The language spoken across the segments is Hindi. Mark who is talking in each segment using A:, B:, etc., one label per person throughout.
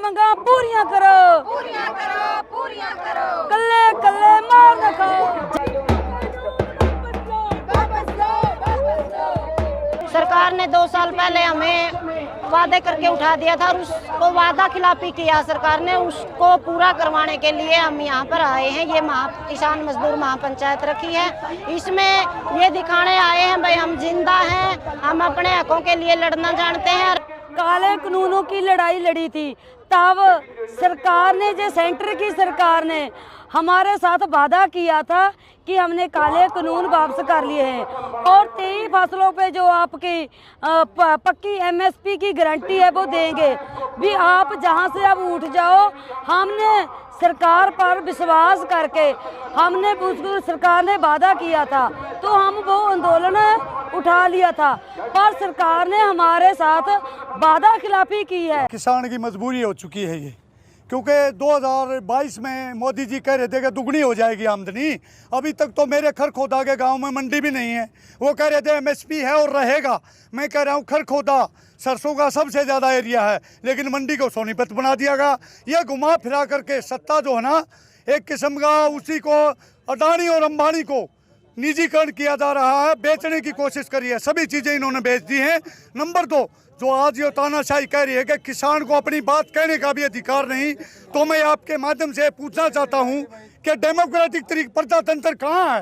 A: मंगा पूरियां करो, कल्ले कल्ले मार न खाओ।
B: सरकार ने 2 साल पहले हमें वादे करके उठा दिया था और उसको वादा खिलाफी किया सरकार ने, उसको पूरा करवाने के लिए हम यहाँ पर आए हैं। ये किसान मजदूर महापंचायत रखी है, इसमें ये दिखाने आए हैं भाई हम जिंदा हैं, हम अपने हकों के लिए लड़ना जानते हैं।
A: काले कानूनों की लड़ाई लड़ी थी, तब सरकार ने, जो सेंटर की सरकार ने हमारे साथ वादा किया था कि हमने काले कानून वापस कर लिए हैं और 23 फसलों पे जो आपकी पक्की एमएसपी की गारंटी है वो देंगे भी। आप जहां से अब उठ जाओ, हमने सरकार पर विश्वास करके हमने उसको, सरकार ने वादा किया था तो हम वो आंदोलन उठा लिया था, पर सरकार ने हमारे साथ वादा खिलाफी की है।
C: किसान की मजबूरी हो चुकी है ये, क्योंकि 2022 में मोदी जी कह रहे थे कि दुगनी हो जाएगी आमदनी। अभी तक तो मेरे खरखोदा के गांव में मंडी भी नहीं है। वो कह रहे थे एमएसपी है और रहेगा। मैं कह रहा हूँ खरखोदा सरसों का सबसे ज़्यादा एरिया है, लेकिन मंडी को सोनीपत बना दिया गया। यह घुमा फिरा करके सत्ता जो है ना, एक किस्म का उसी को अडानी और अंबानी को निजीकरण किया जा रहा है, बेचने की कोशिश करी है। सभी चीज़ें इन्होंने बेच दी हैं। नंबर 2, जो आज ये तानाशाही कह रही है कि किसान को अपनी बात कहने का भी अधिकार नहीं, तो मैं आपके माध्यम से पूछना चाहता हूं कि डेमोक्रेटिक तरीके प्रजातंत्र कहाँ है?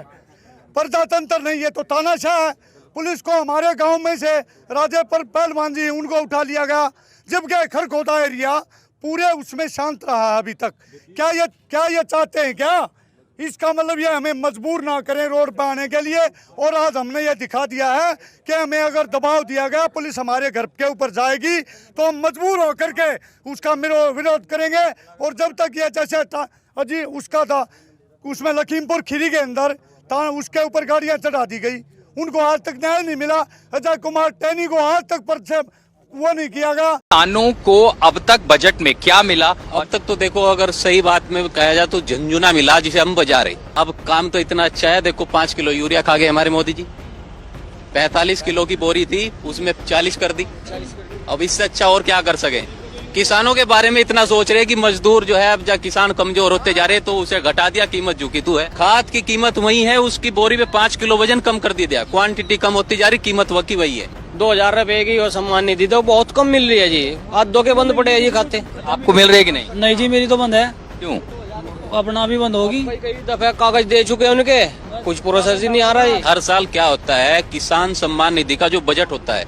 C: प्रजातंत्र नहीं, ये तो तानाशाह है। पुलिस को हमारे गांव में से राजे पर पहलवान जी उनको उठा लिया गया, जबकि खरखोदा एरिया पूरे उसमें शांत रहा है अभी तक। क्या ये चाहते हैं क्या? इसका मतलब ये हमें मजबूर ना करें रोड पर आने के लिए। और आज हमने ये दिखा दिया है कि हमें अगर दबाव दिया गया, पुलिस हमारे घर के ऊपर जाएगी तो हम मजबूर होकर के उसका विरोध करेंगे। और जब तक ये जैसे अजी उसका था, उसमें लखीमपुर खीरी के अंदर उसके ऊपर गाड़ियां चढ़ा दी गई, उनको आज तक न्याय नहीं मिला। अजय कुमार टैनी को आज तक पर वो नहीं किया गया।
D: किसानों को अब तक बजट में क्या मिला? अब तक तो देखो, अगर सही बात में कहा जाए तो झुंझुना मिला जिसे हम बजा रहे। अब काम तो इतना अच्छा है, देखो 5 किलो यूरिया खा गए हमारे मोदी जी। 45 किलो की बोरी थी, उसमें 40 कर दी। अब इससे अच्छा और क्या कर सके? किसानों के बारे में इतना सोच रहे कि मजदूर जो है, अब जब किसान कमजोर होते जा रहे तो उसे घटा दिया, कीमत जो की तू है। खाद की कीमत वही है, उसकी बोरी में 5 किलो वजन कम कर दिया, क्वांटिटी कम होती जा रही, कीमत वही है।
E: 2000 रुपए की और सम्मान निधि तो बहुत कम मिल रही है जी। आज 2 के बंद पड़े हैं जी खाते।
D: आपको मिल रही है कि नहीं?
E: नहीं जी, मेरी तो बंद है।
D: क्यों?
E: अपना भी बंद होगी। कई दफे कागज दे चुके हैं उनके, कुछ प्रोसेस ही नहीं आ रहा है।
D: हर साल क्या होता है, किसान सम्मान निधि का जो बजट होता है,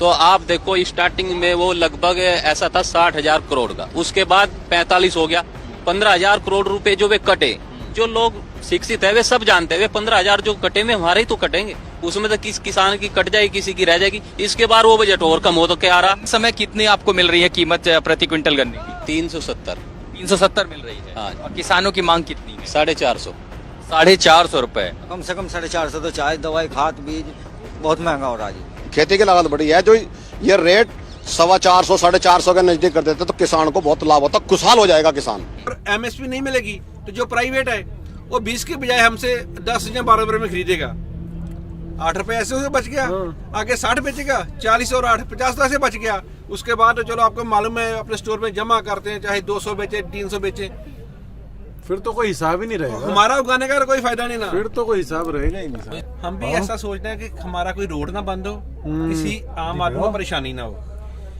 D: तो आप देखो स्टार्टिंग में वो लगभग ऐसा था 60,000 करोड़ का, उसके बाद 45 हो गया। 15,000 करोड़ रुपए जो वे कटे, जो लोग शिक्षित है वे सब जानते हैं, वे 15,000 जो कटे में हमारे ही तो कटेंगे, उसमें तो किस किसान की कट जाएगी, किसी की रह जाएगी। इसके बाद वो बजट और कम हो तो क्या आ रहा?
F: समय कितनी आपको मिल रही है कीमत प्रति क्विंटल गन्ने की?
D: 370
F: मिल रही है।
D: हाँ।
F: और किसानों की मांग कितनी है?
D: 450
F: रुपए।
G: कम से कम 450 तो चाहे दवाई खाद बीज बहुत महंगा हो रहा है जी।
H: खेती की लागत बढ़ी है, जो ये रेट 450 450 के नजदीक कर देते तो किसान को बहुत लाभ होता, खुशहाल हो जाएगा किसान।
I: एमएसपी नहीं मिलेगी तो जो प्राइवेट है वो 20 के बजाय हमसे 10 या 12 रुपए में खरीदेगा। 8 रुपए ऐसे उसे बच गया, आगे 60 बेचेगा, 40 और 8 50 तो ऐसे बच गया। उसके बाद चलो आपको मालूम है अपने स्टोर में जमा करते हैं, चाहे 200 बेचे 300 बेचे,
J: फिर तो कोई हिसाब ही नहीं रहेगा।
I: हमारा उगाने का कोई फायदा नहीं ना,
J: फिर तो कोई हिसाब रहेगा ही नहीं।
I: हम भी ऐसा सोचते हैं कि हमारा कोई रोड ना बंद हो, किसी आम आदमी को परेशानी ना हो।